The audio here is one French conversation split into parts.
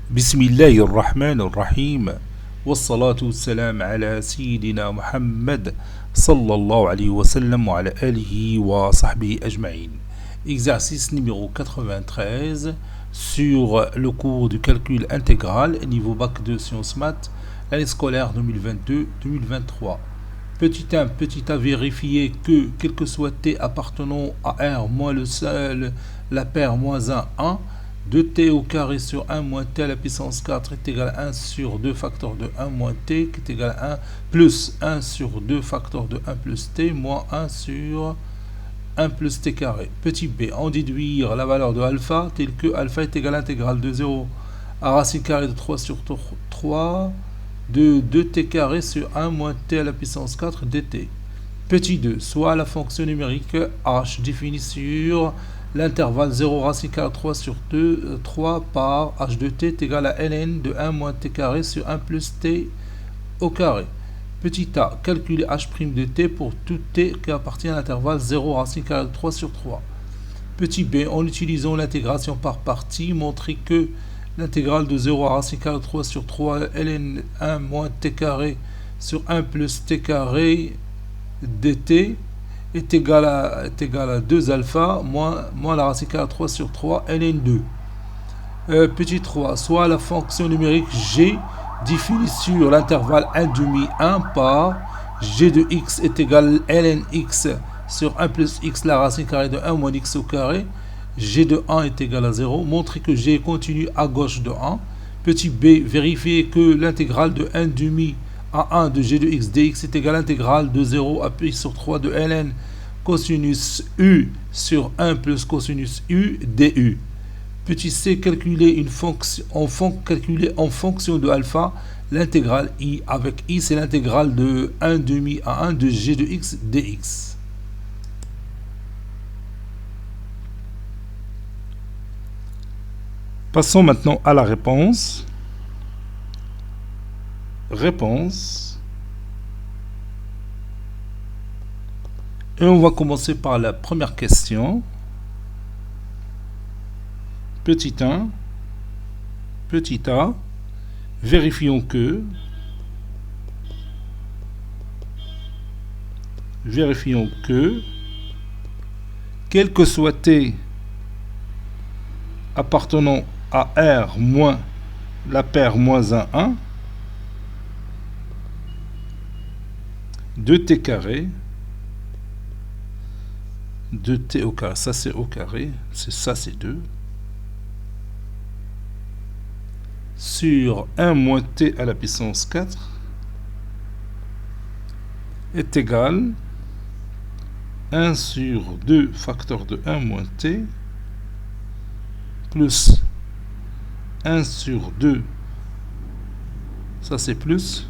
بسم الله الرحمن الرحيم والصلاة والسلام على سيدنا محمد صلى الله عليه وسلم وعلى آله وصحبه أجمعين. Exercice numéro 93 sur le cours du calcul intégral niveau bac de sciences maths, l'année scolaire 2022-2023. Petit 1, petit a, vérifier que, quel que soit t appartenant à R moins la paire moins 1, 1, 2t au carré sur 1 moins t à la puissance 4 est égal à 1 sur 2 facteur de 1 moins t qui est égal à 1 plus 1 sur 2 facteur de 1 plus t moins 1 sur 1 plus t carré. Petit b, en déduire la valeur de alpha telle que alpha est égal à l'intégrale de 0 à racine carrée de 3 sur 3 de 2t carré sur 1 moins t à la puissance 4 dt. Petit 2, soit la fonction numérique h définie sur l'intervalle 0 racine carrée 3 sur 2, 3 par h de t est égal à ln de 1 moins t carré sur 1 plus t au carré. Petit a, calculer h' de t pour tout t qui appartient à l'intervalle 0 racine carrée 3 sur 3. Petit b, en utilisant l'intégration par partie, montrer que l'intégrale de 0 à racine carrée 3 sur 3 ln 1 moins t carré sur 1 plus t carré dt est égal à 2 alpha moins la racine carrée 3 sur 3 ln 2. Petit 3, soit la fonction numérique g définie sur l'intervalle 1 demi 1 par g de x est égal à ln x sur 1 plus x la racine carrée de 1 moins x au carré, g de 1 est égal à 0, montrer que g continue à gauche de 1. Petit b, vérifier que l'intégrale de 1 demi à 1 de g de x dx est égal à l'intégrale de 0 à pi sur 3 de ln cosinus u sur 1 plus cosinus u du. Petit c, calculer une fonction en fonction de alpha l'intégrale i, avec i c'est l'intégrale de 1 demi à 1 de g de x dx. Passons maintenant à la réponse. Réponse. Et on va commencer par la première question. Petit 1, petit a, vérifions que, quel que soit t appartenant à R moins la paire moins 1, 1, 2t carré, 2t au carré, ça c'est au carré, ça c'est 2, sur 1 moins t à la puissance 4 est égal à 1 sur 2 facteur de 1 moins t plus 1 sur 2, ça c'est plus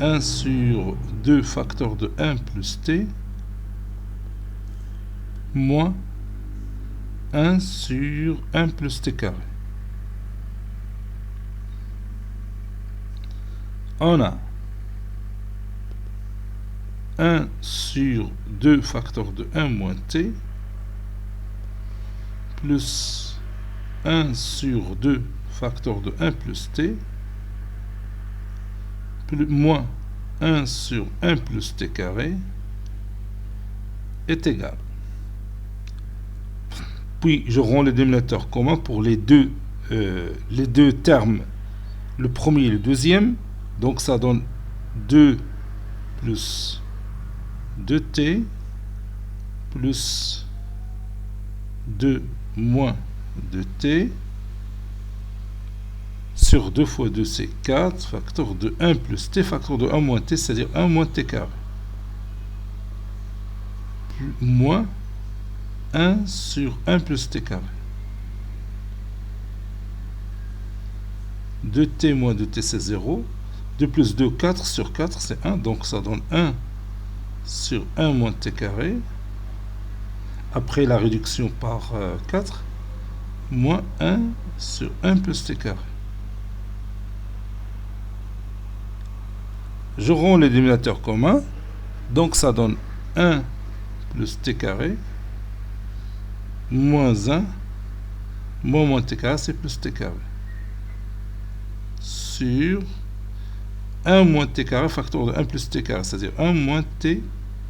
1 sur 2 facteur de 1 plus t moins 1 sur 1 plus t carré. On a 1 sur 2 facteur de 1 moins t plus 1 sur 2 facteur de 1 plus t plus moins 1 sur 1 plus t carré est égal. Puis je rends le dénominateur commun pour les deux termes, le premier et le deuxième. Donc ça donne 2 plus 2t plus 2 moins 2t sur 2 fois 2 c'est 4 facteur de 1 plus t facteur de 1 moins t, c'est-à-dire 1 moins t carré moins 1 sur 1 plus t carré. 2t moins 2t c'est 0. 2 plus 2, 4 sur 4 c'est 1. Donc ça donne 1 sur 1 moins t carré. Après la réduction par 4, moins 1 sur 1 plus t carré. Je rends les dénominateurs communs. Donc ça donne 1 plus t carré moins 1 moins t carré, c'est plus t carré. Sur 1 moins t carré, facteur de 1 plus t carré, c'est-à-dire 1 moins t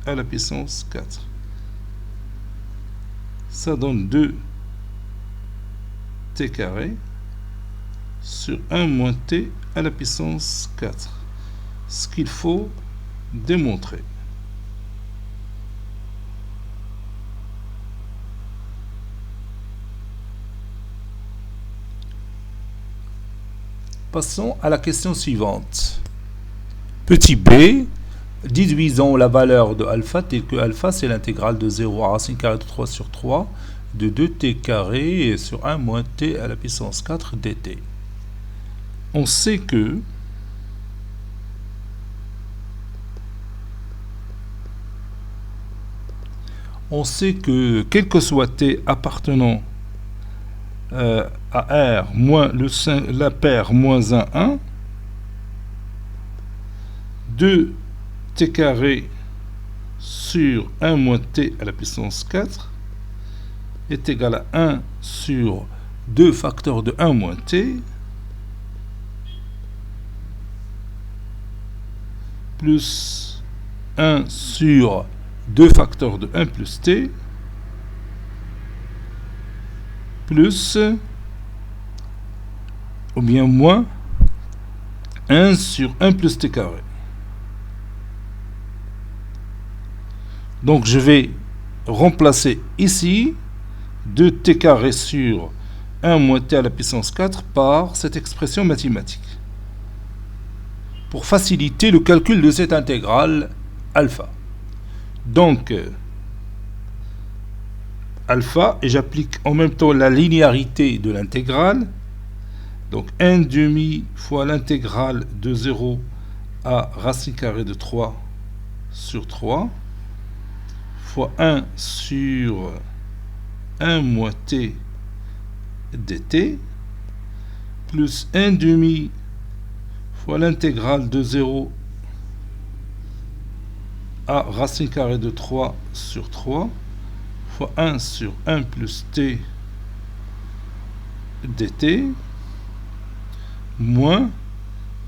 à la puissance 4. Ça donne 2 t carré sur 1 moins t à la puissance 4. Ce qu'il faut démontrer. Passons à la question suivante. Petit b, déduisons la valeur de alpha telle que alpha c'est l'intégrale de 0 à racine carrée de 3 sur 3 de 2t carré sur 1 moins t à la puissance 4 dt. On sait que quel que soit t appartenant à R moins la paire moins 1, 1, 2t carré sur 1 moins t à la puissance 4 est égal à 1 sur 2 facteurs de 1 moins t plus 1 sur 2 facteurs de 1 plus t plus ou bien moins 1 sur 1 plus t carré. Donc je vais remplacer ici 2t carré sur 1 moins t à la puissance 4 par cette expression mathématique pour faciliter le calcul de cette intégrale alpha. Donc alpha, et j'applique en même temps la linéarité de l'intégrale, donc 1 demi fois l'intégrale de 0 à racine carrée de 3 sur 3 fois 1 sur 1 moins t dt plus 1 demi fois l'intégrale de 0 à racine carrée de 3 sur 3 fois 1 sur 1 plus t dt moins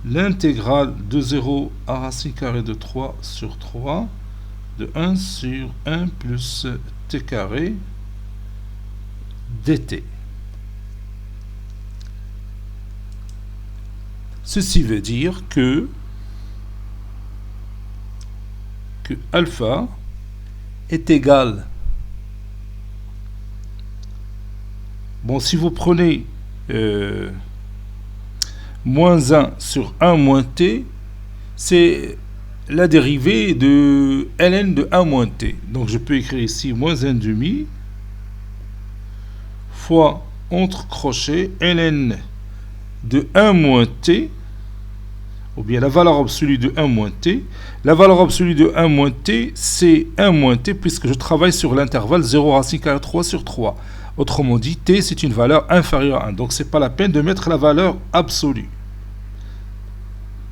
l'intégrale de 0 à racine carrée de 3 sur 3 de 1 sur 1 plus t carré dt. Ceci veut dire que alpha est égal. Bon, si vous prenez moins 1 sur 1 moins t, c'est la dérivée de ln de 1 moins t. Donc je peux écrire ici moins 1 demi fois entre crochets ln de 1 moins t, ou bien la valeur absolue de 1 moins t. La valeur absolue de 1 moins t, c'est 1 moins t, puisque je travaille sur l'intervalle 0 racine carrée 3 sur 3. Autrement dit, t, c'est une valeur inférieure à 1. Donc, ce n'est pas la peine de mettre la valeur absolue.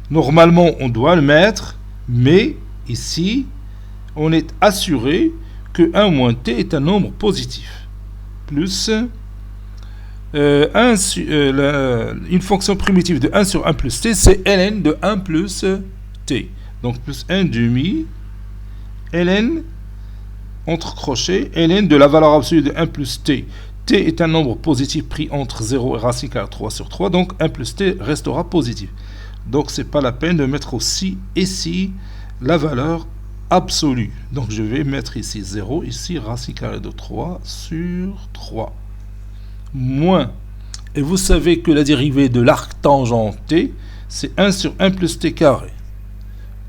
Normalement, on doit le mettre, mais ici, on est assuré que 1 moins t est un nombre positif. Plus une fonction primitive de 1 sur 1 plus t, c'est ln de 1 plus t. Donc plus 1 demi ln entre crochets ln de la valeur absolue de 1 plus t. T est un nombre positif pris entre 0 et racine carrée 3 sur 3, donc 1 plus t restera positif. Donc c'est pas la peine de mettre aussi ici la valeur absolue. Donc je vais mettre ici 0, ici racine carrée de 3 sur 3. Moins, et vous savez que la dérivée de l'arc tangent t, c'est 1 sur 1 plus t carré.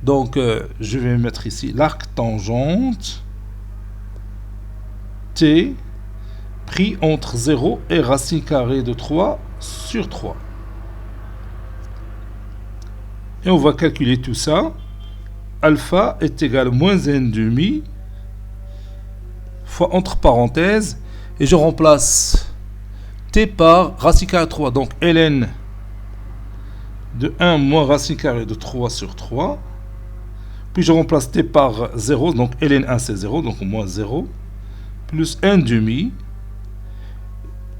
Donc, je vais mettre ici l'arc tangente t pris entre 0 et racine carrée de 3 sur 3. Et on va calculer tout ça. Alpha est égal à moins 1 demi fois entre parenthèses, et je remplace t par racine carrée de 3. Donc, ln de 1 moins racine carrée de 3 sur 3. Puis je remplace t par 0. Donc, ln 1 c'est 0. Donc, moins 0. Plus 1 demi.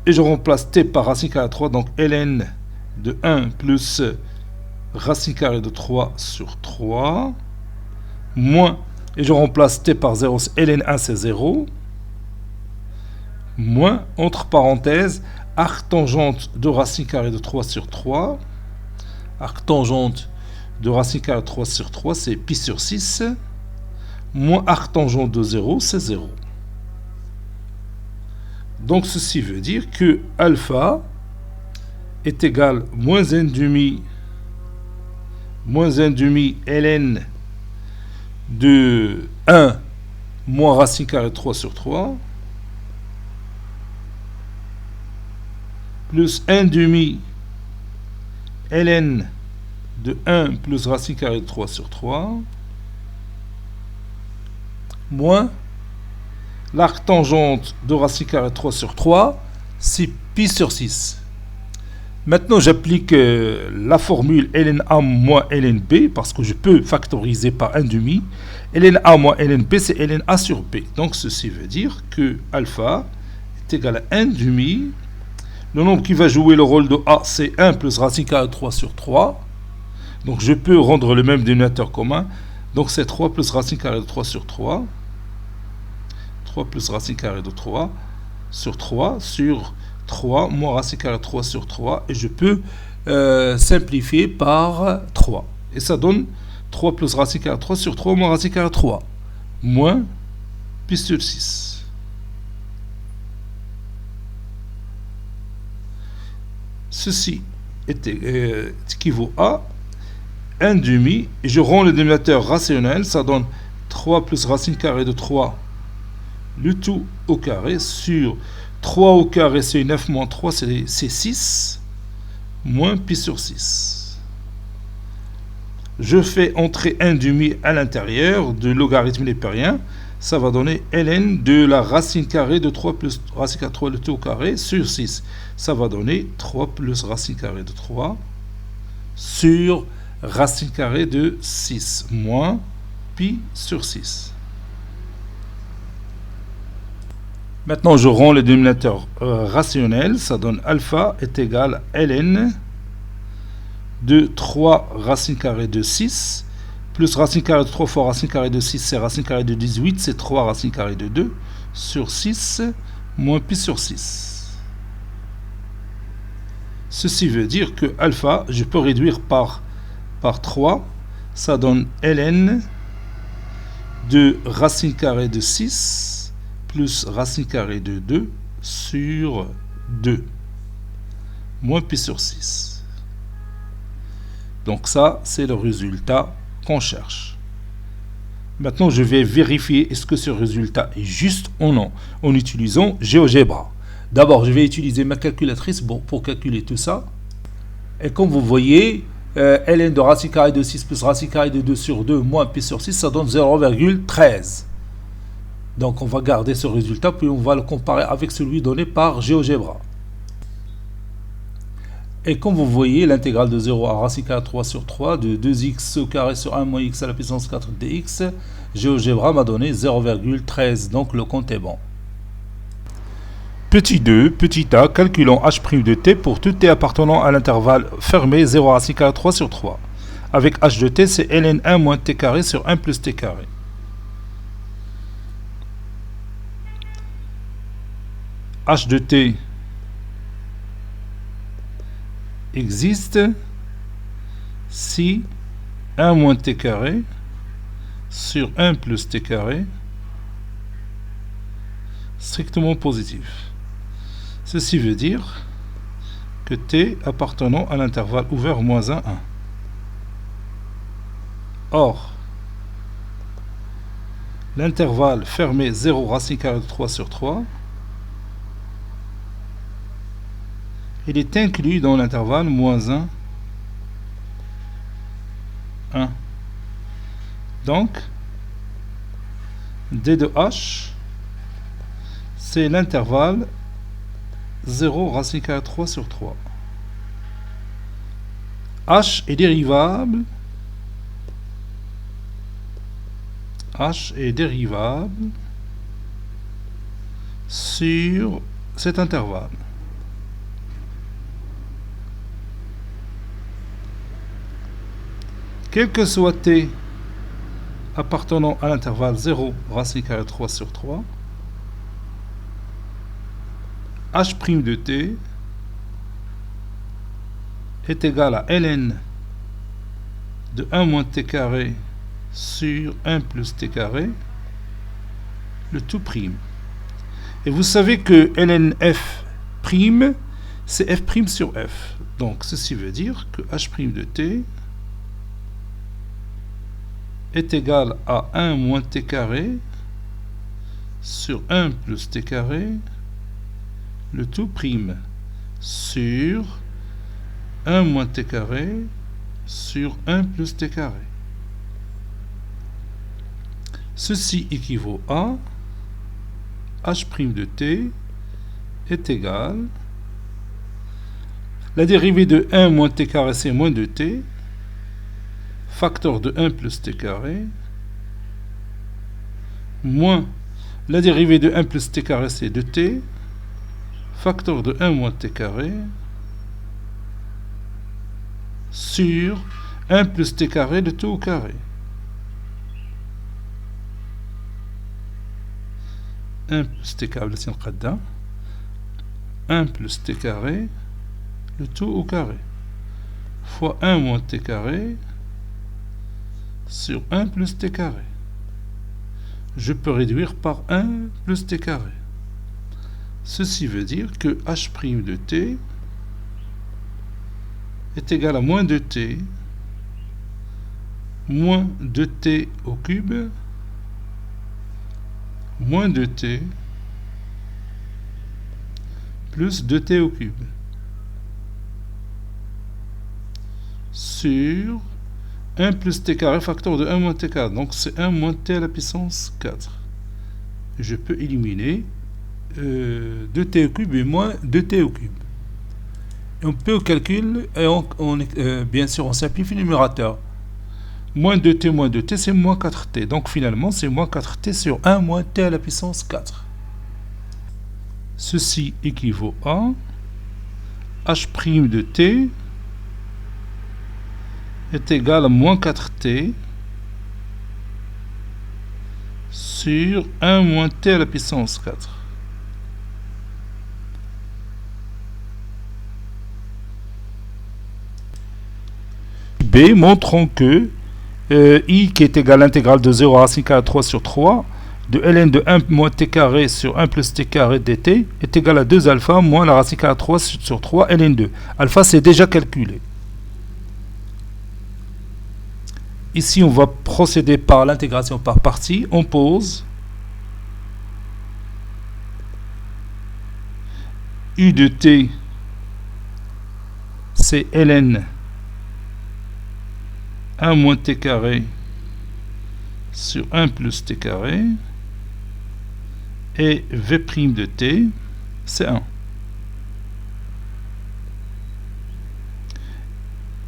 et je remplace t par racine carrée de 3, donc ln de 1 plus racine carrée de 3 sur 3, moins, et je remplace t par 0, ln1 c'est 0, moins, entre parenthèses, arc tangente de racine carrée de 3 sur 3, arc tangente de racine carrée de 3 sur 3, c'est pi sur 6, moins arc tangente de 0, c'est 0. Donc ceci veut dire que alpha est égal à moins 1,5 ln de 1 moins racine carrée de 3 sur 3 plus 1,5 ln de 1 plus racine carrée de 3 sur 3 moins l'arc tangente de racine carrée de 3 sur 3, c'est pi sur 6. Maintenant, j'applique la formule ln A moins ln B, parce que je peux factoriser par 1,5. ln A moins ln B, c'est ln A sur B. Donc, ceci veut dire que alpha est égal à 1,5. Le nombre qui va jouer le rôle de A, c'est 1 plus racine carrée de 3 sur 3. Donc, je peux rendre le même dénominateur commun. Donc, c'est 3 plus racine carrée de 3 sur 3. 3 plus racine carrée de 3 sur 3 sur 3 moins racine carrée de 3 sur 3. Et je peux simplifier par 3. Et ça donne 3 plus racine carrée de 3 sur 3 moins racine carrée de 3. Moins pi sur 6. Ceci équivaut à 1,5. Et je rends le dénominateur rationnel. Ça donne 3 plus racine carrée de 3 le tout au carré sur 3 au carré, c'est 9 moins 3, c'est 6, moins pi sur 6. Je fais entrer 1,5 à l'intérieur de logarithme népérien. Ça va donner ln de la racine carrée de 3 plus racine carrée de 3 le tout au carré sur 6. Ça va donner 3 plus racine carrée de 3 sur racine carrée de 6, moins pi sur 6. Maintenant, je rends le dénominateur rationnel. Ça donne alpha est égal à ln de 3 racine carrée de 6 plus racine carrée de 3 fois racine carrée de 6, c'est racine carrée de 18, c'est 3 racine carrée de 2 sur 6 moins pi sur 6. Ceci veut dire que alpha, je peux réduire par 3. Ça donne ln de racine carrée de 6 plus racine carrée de 2 sur 2, moins pi sur 6. Donc ça, c'est le résultat qu'on cherche. Maintenant, je vais vérifier est-ce que ce résultat est juste ou non en utilisant GeoGebra. D'abord, je vais utiliser ma calculatrice pour calculer tout ça. Et comme vous voyez, ln de racine carrée de 6 plus racine carrée de 2 sur 2 moins pi sur 6, ça donne 0,13. Donc on va garder ce résultat, puis on va le comparer avec celui donné par GeoGebra. Et comme vous voyez, l'intégrale de 0 à racine carrée de 3 sur 3 de 2x au carré sur 1 moins x à la puissance 4 dx, GeoGebra m'a donné 0,13, donc le compte est bon. Petit 2, petit a, calculons h' de t pour tout t appartenant à l'intervalle fermé 0 à racine carrée de 3 sur 3. Avec h de t, c'est ln1 moins t carré sur 1 plus t carré. H de t existe si 1 moins t carré sur 1 plus t carré strictement positif. Ceci veut dire que t appartenant à l'intervalle ouvert moins 1, 1. Or, l'intervalle fermé 0 racine carrée de 3 sur 3, il est inclus dans l'intervalle moins 1, 1. Donc, d de h, c'est l'intervalle 0 racine carrée de 3 sur 3. H est dérivable. H est dérivable sur cet intervalle. quel que soit t appartenant à l'intervalle 0 racine carrée 3 sur 3, h' de t est égal à ln de 1 moins t carré sur 1 plus t carré, le tout prime. Et vous savez que ln f prime, c'est f prime sur f. Donc ceci veut dire que h' de t est égal à 1 moins t carré sur 1 plus t carré, le tout prime, sur 1 moins t carré sur 1 plus t carré. Ceci équivaut à h' de t est égal, la dérivée de 1 moins t carré c'est moins 2t, facteur de 1 plus t carré, moins la dérivée de 1 plus t carré c'est 2t, facteur de 1 moins t carré, sur 1 plus t carré de tout au carré. 1 plus t carré, 1 plus t carré, le tout au carré, fois 1 moins t carré, sur 1 plus t carré. Je peux réduire par 1 plus t carré. Ceci veut dire que h' de t est égal à moins 2t, moins 2t au cube, moins 2t, plus 2t au cube, sur 1 plus t carré facteur de 1 moins t carré. Donc c'est 1 moins t à la puissance 4. Je peux éliminer 2t au cube et moins 2t au cube. Et on peut au calcul, et bien sûr on simplifie le numérateur. Moins 2t, c'est moins 4t. Donc finalement c'est moins 4t sur 1 moins t à la puissance 4. Ceci équivaut à h' de t est égal à moins 4t sur 1 moins t à la puissance 4. B, montrons que I qui est égal à l'intégrale de 0 à racine carrée 3 sur 3 de ln de 1 moins t carré sur 1 plus t carré dt est égal à 2 alpha moins la racine carrée 3 sur 3 ln2. Alpha c'est déjà calculé. Ici on va procéder par l'intégration par partie. On pose U de t c'est ln 1 moins t carré sur 1 plus t carré et v' de t c'est 1.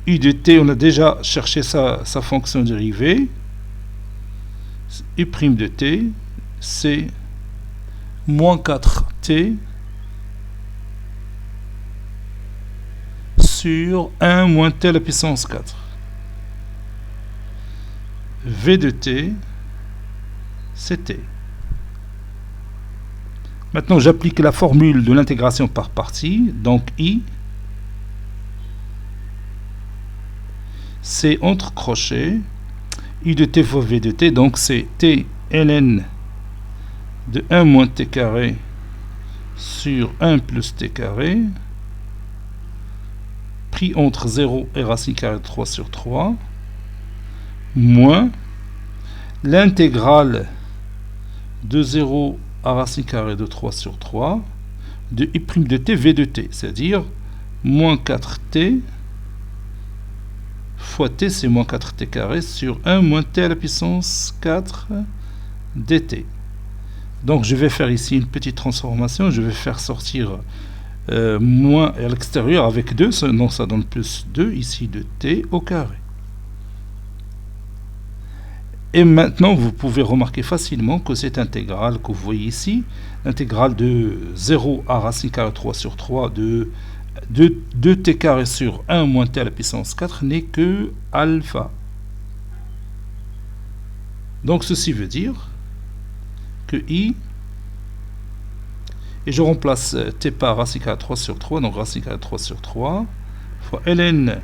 U de t, on a déjà cherché sa fonction dérivée. U' de t c'est moins 4t sur 1 moins t à la puissance 4. V de t, c'est t. Maintenant, j'applique la formule de l'intégration par partie. Donc, I, c'est entre crochets. I de t fois V de t. Donc, c'est t ln de 1 moins t carré sur 1 plus t carré, pris entre 0 et racine carrée 3 sur 3, moins l'intégrale de 0 à racine carrée de 3 sur 3 de I' de t V de t, c'est-à-dire moins 4t fois t, c'est moins 4t carré sur 1 moins t à la puissance 4 dt. Donc je vais faire ici une petite transformation, je vais faire sortir moins à l'extérieur avec 2, donc ça donne plus 2 ici de t au carré. Et maintenant, vous pouvez remarquer facilement que cette intégrale que vous voyez ici, l'intégrale de 0 à racine carrée 3 sur 3 de 2t carré sur 1 moins t à la puissance 4 n'est que alpha. Donc ceci veut dire que I, et je remplace t par racine carrée de 3 sur 3, donc racine carrée de 3 sur 3, fois ln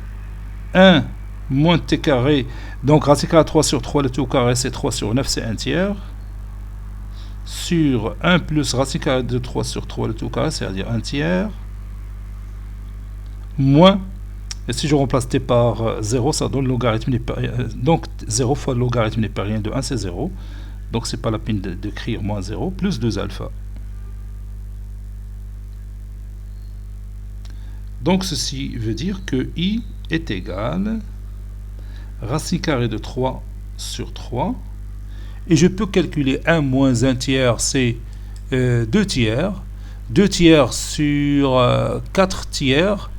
1 moins t carré, donc racine carrée de 3 sur 3, le tout au carré c'est 3 sur 9, c'est 1 tiers, sur 1 plus racine carrée de 3 sur 3, le tout au carré, c'est-à-dire 1 tiers, moins, et si je remplace t par 0, ça donne logarithme népérien, donc 0 fois logarithme népérien de 1, c'est 0, donc c'est pas la peine d'écrire moins 0, plus 2 alpha. Donc ceci veut dire que I est égal racine carrée de 3 sur 3, et je peux calculer 1 moins 1 tiers, c'est 2 tiers, 2 tiers sur 4 tiers,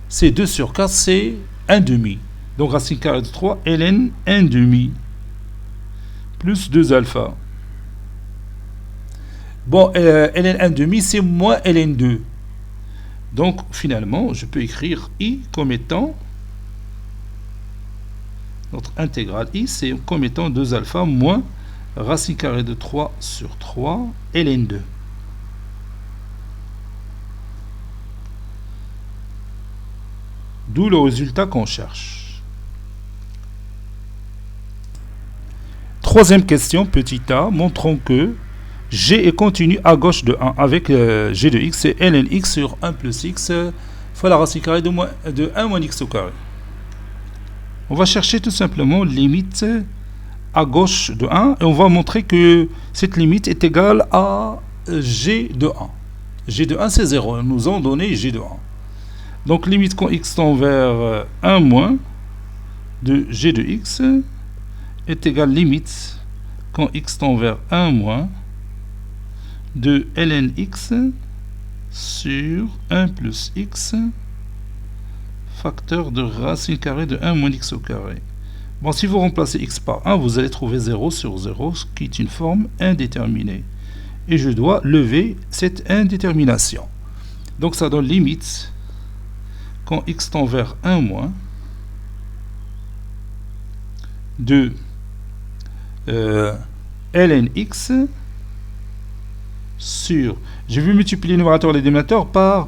c'est 2 sur 4, c'est 1 demi. Donc racine carrée de 3, ln 1 demi, plus 2 alpha. Bon, ln 1 demi, c'est moins ln 2. Donc finalement, je peux écrire I comme étant, notre intégrale I, c'est comme étant 2 alpha moins racine carrée de 3 sur 3, ln 2. D'où le résultat qu'on cherche. Troisième question, petit a, montrons que G est continu à gauche de 1 avec G de x, c'est ln x sur 1 plus x fois la racine carrée de 1 moins x au carré. On va chercher tout simplement limite à gauche de 1 et on va montrer que cette limite est égale à G de 1. G de 1 c'est 0, ils nous ont donné G de 1. Donc limite quand x tend vers 1 moins de G de x est égale limite quand x tend vers 1 moins de ln x sur 1 plus x facteur de racine carrée de 1 moins x au carré. Bon, si vous remplacez x par 1, vous allez trouver 0 sur 0, ce qui est une forme indéterminée. Et je dois lever cette indétermination. Donc ça donne limite quand x tend vers 1 moins de ln x sur, je vais multiplier le numérateur et le dénominateur par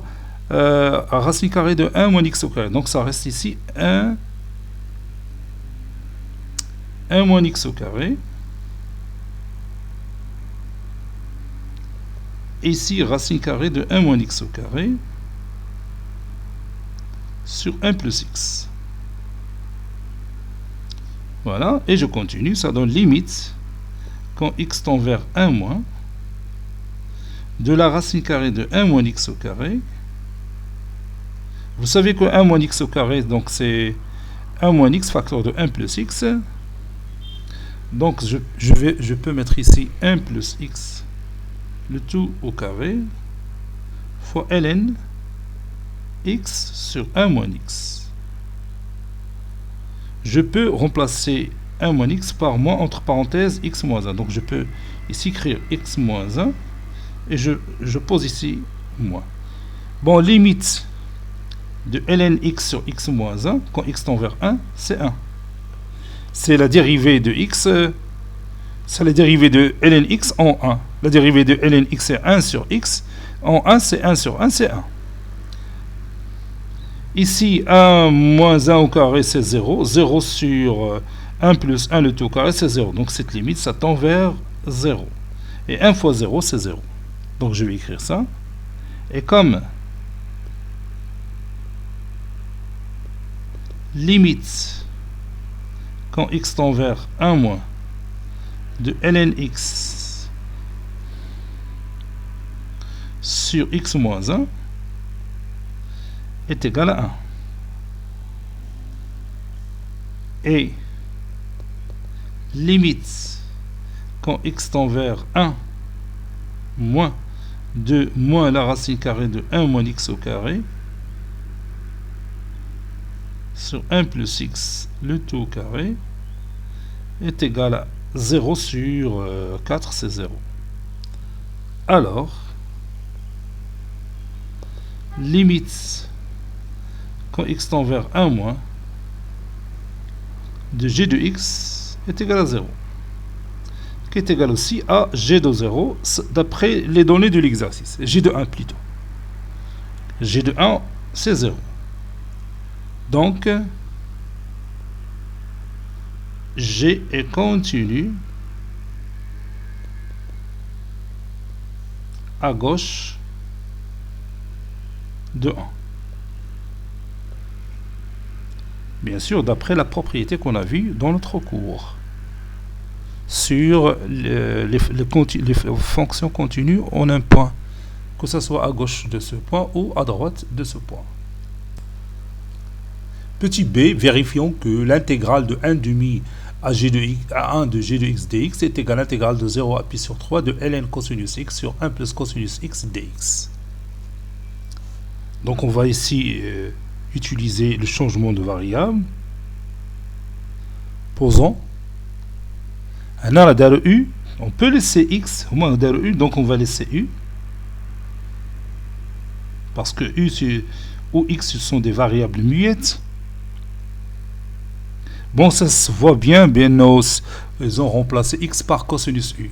racine carrée de 1 moins x au carré. Donc ça reste ici 1 moins x au carré. Et ici, racine carrée de 1 moins x au carré sur 1 plus x. Voilà, et je continue, ça donne limite quand x tend vers 1 moins de la racine carrée de 1 moins x au carré. Vous savez que 1 moins x au carré, donc c'est 1 moins x facteur de 1 plus x. Donc je peux mettre ici 1 plus x, le tout au carré, fois ln x sur 1 moins x. Je peux remplacer 1 moins x par moins entre parenthèses x moins 1. Donc je peux ici écrire x moins 1 et je pose ici moins. Bon, limite de ln x sur x moins 1, quand x tend vers 1, c'est 1. C'est la dérivée de x, c'est la dérivée de ln x en 1. La dérivée de ln x c'est 1 sur x, en 1 c'est 1 sur 1, c'est 1. Ici, 1 moins 1 au carré, c'est 0. 0 sur 1 plus 1, le tout au carré, c'est 0. Donc cette limite, ça tend vers 0. Et 1 fois 0, c'est 0. Donc je vais écrire ça. Et comme limite quand x tend vers 1 moins de ln x sur x moins 1 est égal à 1. Et limite quand x tend vers 1 moins de moins la racine carrée de 1 moins x au carré sur 1 plus x, le tout au carré, est égal à 0 sur 4, c'est 0. Alors, limite quand x tend vers 1 moins de g de x est égal à 0. qui est égal aussi à g de 0 d'après les données de l'exercice. G de 1 plutôt. G de 1, c'est 0. Donc, G est continu à gauche de 1. Bien sûr, d'après la propriété qu'on a vue dans notre cours sur les fonctions continues en un point, que ce soit à gauche de ce point ou à droite de ce point. Petit b, vérifions que l'intégrale de 1 demi à 1 de g de x dx est égale à l'intégrale de 0 à pi sur 3 de ln cosinus x sur 1 plus cosinus x dx. Donc on va ici utiliser le changement de variable. Posons. U, on peut laisser x, au moins u, donc on va laisser u. Parce que u ou x ce sont des variables muettes. Bon, ça se voit bien, ils ont remplacé x par cosinus u.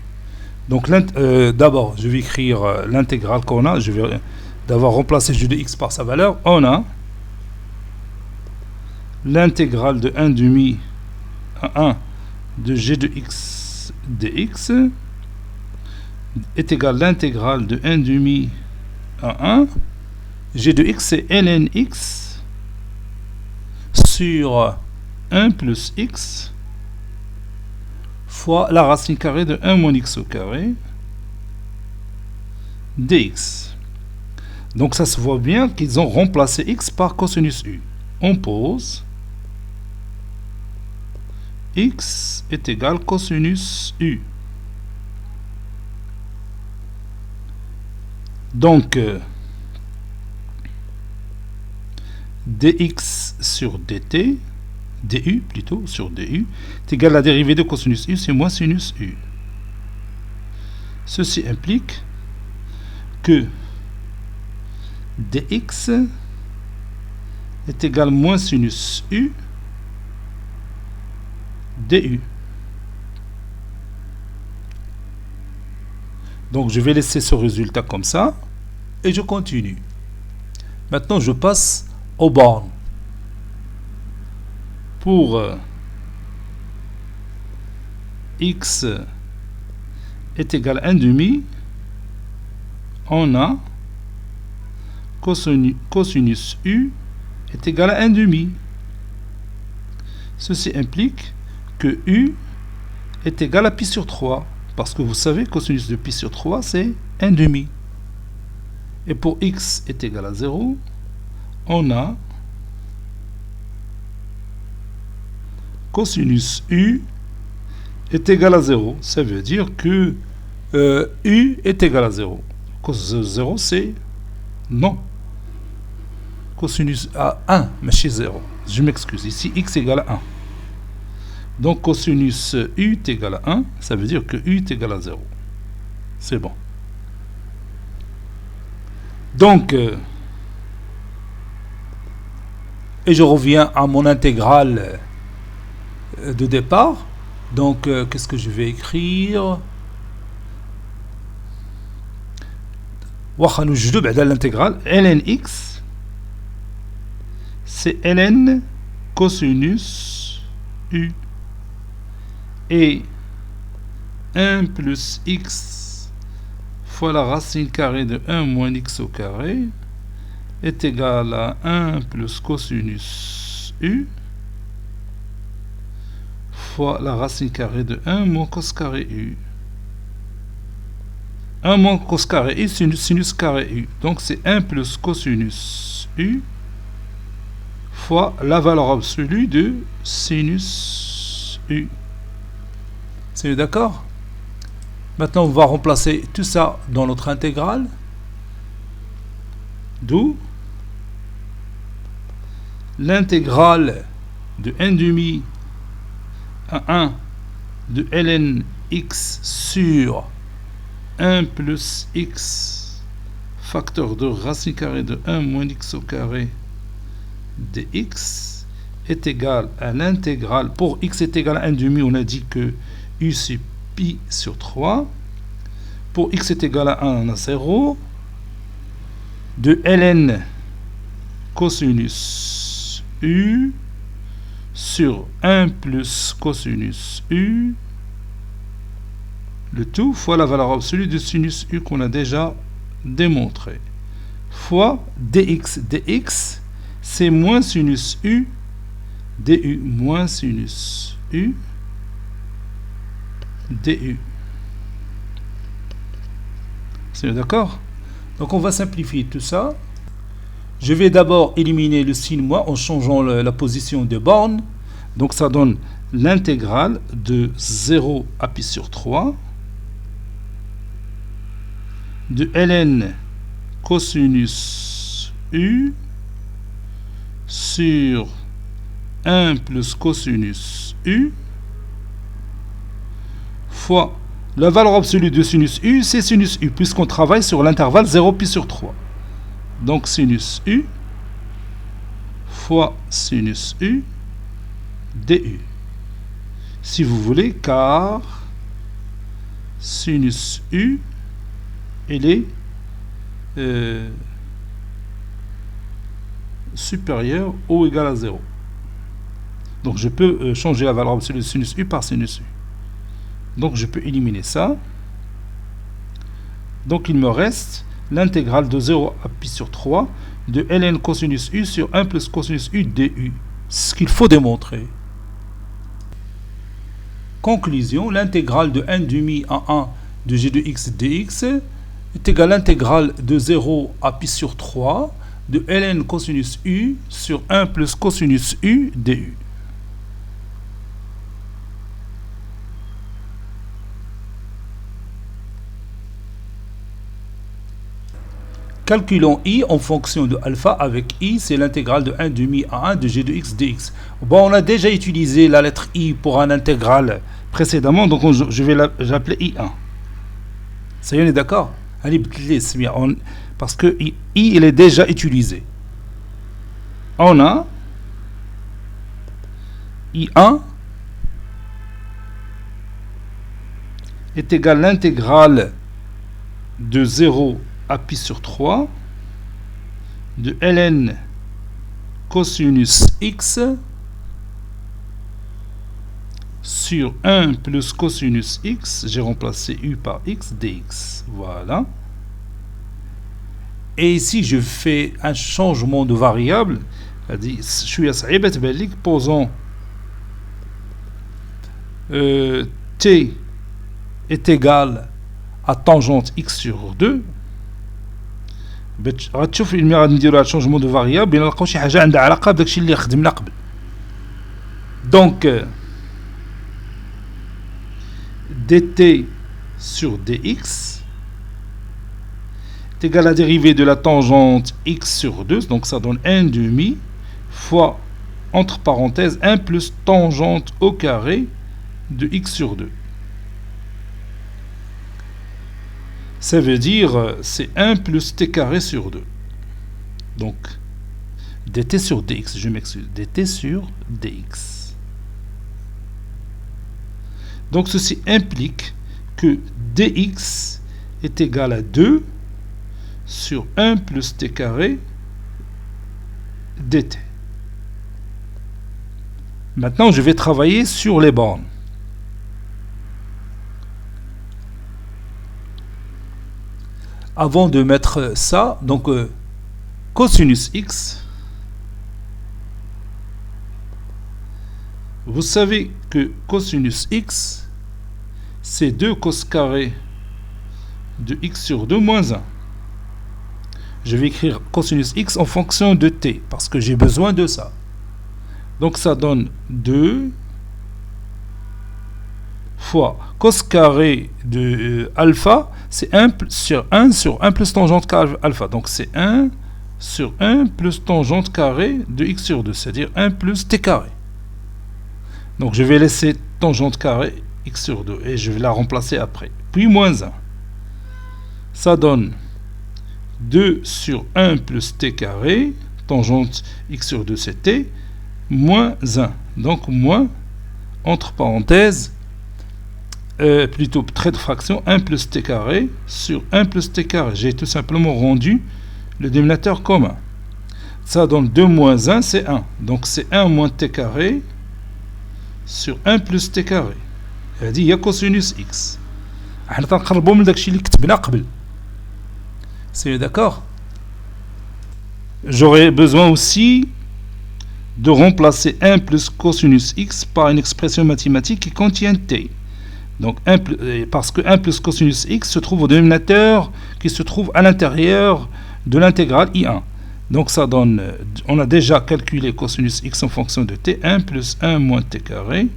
Donc d'abord, je vais écrire l'intégrale qu'on a. Je vais d'abord remplacer g de x par sa valeur. On a l'intégrale de 1 demi à 1 de g de x dx est égal à l'intégrale de 1 demi à 1. G de x c'est ln x sur 1 plus x fois la racine carrée de 1 moins x au carré dx. Donc ça se voit bien qu'ils ont remplacé x par cosinus u. On pose x est égal cosinus u. Donc dx sur dt, du plutôt sur du, est égal à la dérivée de cosinus u, c'est moins sinus u. Ceci implique que dx est égal à moins sinus u du. Donc je vais laisser ce résultat comme ça et je continue. Maintenant je passe aux bornes. Pour x est égal à 1 demi, on a cosinus u est égal à 1 demi. Ceci implique que u est égal à pi sur 3. Parce que vous savez, cosinus de pi sur 3, c'est 1 demi. Et pour x est égal à 0, on a cosinus u est égal à 0. Ça veut dire que u est égal à 0. Cos de 0, c'est non. Cosinus à 1, mais chez 0. Je m'excuse. Ici, x égale à 1. Donc, cosinus u est égal à 1. Ça veut dire que u est égal à 0. C'est bon. Donc, et je reviens à mon intégrale de départ. Donc, qu'est-ce que je vais écrire? L'intégrale ln x, c'est ln cosinus u. Et 1 plus x fois la racine carrée de 1 moins x au carré est égal à 1 plus cosinus u fois la racine carrée de 1 moins cos carré u. 1 moins cos carré u, sinus carré u. Donc c'est 1 plus cosinus u fois la valeur absolue de sinus u. C'est d'accord? Maintenant, on va remplacer tout ça dans notre intégrale. D'où l'intégrale de 1 demi à 1 de ln x sur 1 plus x facteur de racine carrée de 1 moins x au carré dx est égal à l'intégrale. Pour x est égal à 1 demi, on a dit que u c'est pi sur 3. Pour x est égal à 1, on a 0. De ln cosinus u sur 1 plus cosinus u, le tout fois la valeur absolue de sinus u qu'on a déjà démontré, fois dx. Dx, c'est moins sinus u, du moins sinus u, du. C'est d'accord? Donc on va simplifier tout ça. Je vais d'abord éliminer le signe moins en changeant la position de borne. Donc ça donne l'intégrale de 0 à pi sur 3 de ln cosinus u sur 1 plus cosinus u fois la valeur absolue de sinus u, c'est sinus u, puisqu'on travaille sur l'intervalle 0 pi sur 3. Donc sinus u fois sinus u du. Si vous voulez, car sinus u, il est supérieur ou égal à 0. Donc je peux changer la valeur absolue de sinus u par sinus u. Donc je peux éliminer ça. Donc il me reste l'intégrale de 0 à pi sur 3 de ln cosinus u sur 1 plus cosinus u du. C'est ce qu'il faut démontrer. Conclusion, l'intégrale de 1 demi à 1 de g de x dx est égale à l'intégrale de 0 à pi sur 3 de ln cosinus u sur 1 plus cosinus u du. Calculons i en fonction de alpha avec i, c'est l'intégrale de 1 demi à 1 de g de x dx. Bon, on a déjà utilisé la lettre i pour un intégral précédemment, donc je vais l'appeler i1. Ça y est, on est d'accord? Allez, parce que i il est déjà utilisé. On a i1 est égal à l'intégrale de 0 à pi sur 3 de ln cosinus x sur 1 plus cosinus x, j'ai remplacé u par x dx. Voilà. Et ici, je fais un changement de variable. Posons t est égal à tangente x sur 2. غتشوف المي غادي نديرو هاد الشونجمون دو فاريابل بين نلقاو شي حاجه عندها علاقه بداكشي اللي خدمنا قبل. دونك dt sur dx est égal à la dérivée de la tangente x sur 2, donc ça donne 1 demi fois entre parenthèses 1 plus tangente au carré de x sur 2. Ça veut dire c'est 1 plus t carré sur 2. Donc dt sur dx, je m'excuse, dt sur dx. Donc ceci implique que dx est égal à 2 sur 1 plus t carré dt. Maintenant, je vais travailler sur les bornes. Avant de mettre ça, donc cosinus x, vous savez que cosinus x, c'est 2 cos carré de x sur 2 moins 1. Je vais écrire cosinus x en fonction de t, parce que j'ai besoin de ça. Donc ça donne 2 fois cos carré de alpha, c'est 1 sur 1 sur 1 plus tangente carré alpha. Donc c'est 1 sur 1 plus tangente carré de x sur 2, c'est-à-dire 1 plus t carré. Donc je vais laisser tangente carré x sur 2 et je vais la remplacer après. Puis moins 1. Ça donne 2 sur 1 plus t carré, tangente x sur 2 c'est t, moins 1. Donc moins, entre parenthèses, plutôt trait de fraction 1 plus t carré sur 1 plus t carré. J'ai tout simplement rendu le dénominateur commun. Ça donne 2 moins 1, c'est 1. Donc c'est 1 moins t carré sur 1 plus t carré. هذه هي cosinus x. احنا تنقربوا من داكشي اللي كتبنا قبل. C'est d'accord? J'aurais besoin aussi de remplacer 1 plus cosinus x par une expression mathématique qui contient t. Donc, parce que 1 plus cosinus x se trouve au dénominateur qui se trouve à l'intérieur de l'intégrale I1. Donc, ça donne, on a déjà calculé cosinus x en fonction de t, 1 plus 1 moins t carré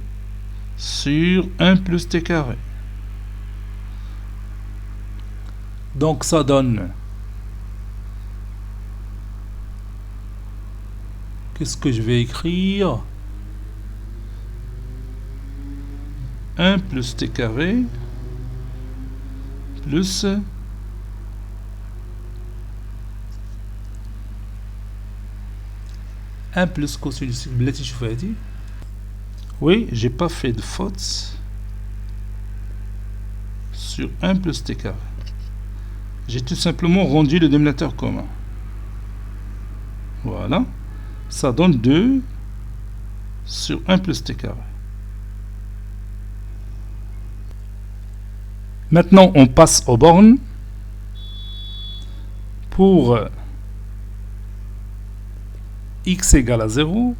sur 1 plus t carré. Donc, ça donne... Qu'est-ce que je vais écrire? 1 plus t carré plus 1 plus cosinus. Oui, j'ai pas fait de faute sur 1 plus t carré. J'ai tout simplement rendu le dénominateur commun. Voilà. Ça donne 2 sur 1 plus t carré. Maintenant, on passe aux bornes. Pour x égale à 0,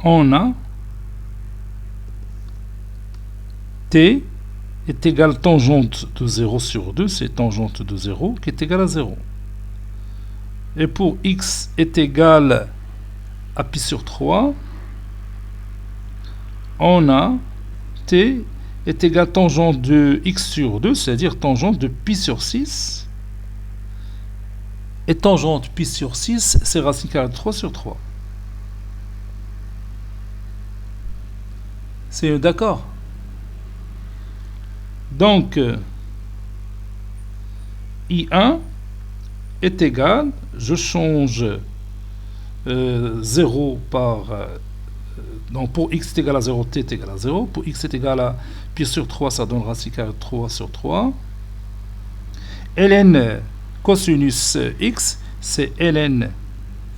on a t est égal tangente de 0 sur 2, c'est tangente de 0 qui est égal à 0. Et pour x est égal à pi sur 3, on a t est égal tangente de x sur 2, c'est-à-dire tangente de pi sur 6. Et tangente pi sur 6, c'est racine carrée de 3 sur 3. C'est d'accord? Donc, I1 est égal, je change 0 par... donc pour x est égal à 0, t est égal à 0. Pour x est égal à pi sur 3, ça donne racine carrée de 3 sur 3. ln cosinus x, c'est ln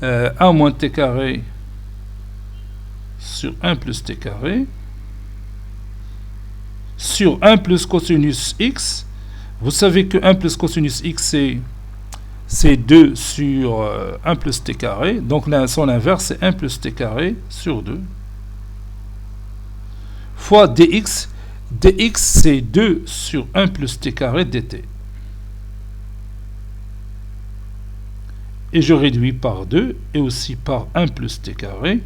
1 moins t carré sur 1 plus t carré sur 1 plus cosinus x. Vous savez que 1 plus cosinus x, c'est 2 sur 1 plus t carré. Donc son inverse, c'est 1 plus t carré sur 2. Fois dx. dx, c'est 2 sur 1 plus t carré dt. Et je réduis par 2 et aussi par 1 plus t carré.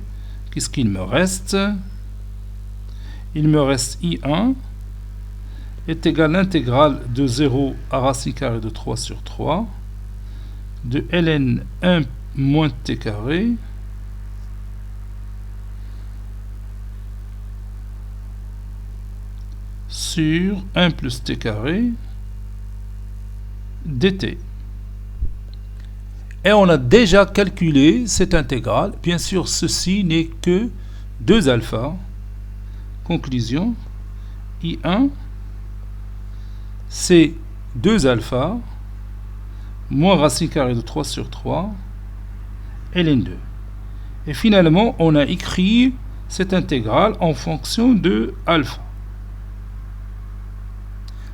Qu'est-ce qu'il me reste? Il me reste I1 est égal à l'intégrale de 0 à racine carrée de 3 sur 3 de ln 1 moins t carré sur 1 plus t carré dt. Et on a déjà calculé cette intégrale. Bien sûr, ceci n'est que 2 alpha. Conclusion, I1, c'est 2 alpha moins racine carrée de 3 sur 3, ln2. Et finalement, on a écrit cette intégrale en fonction de alpha.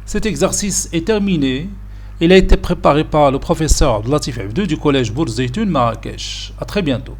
Cet exercice est terminé. Il a été préparé par le professeur Abdelatif Abdou du collège Bourz Zeytoun Marrakech. À très bientôt.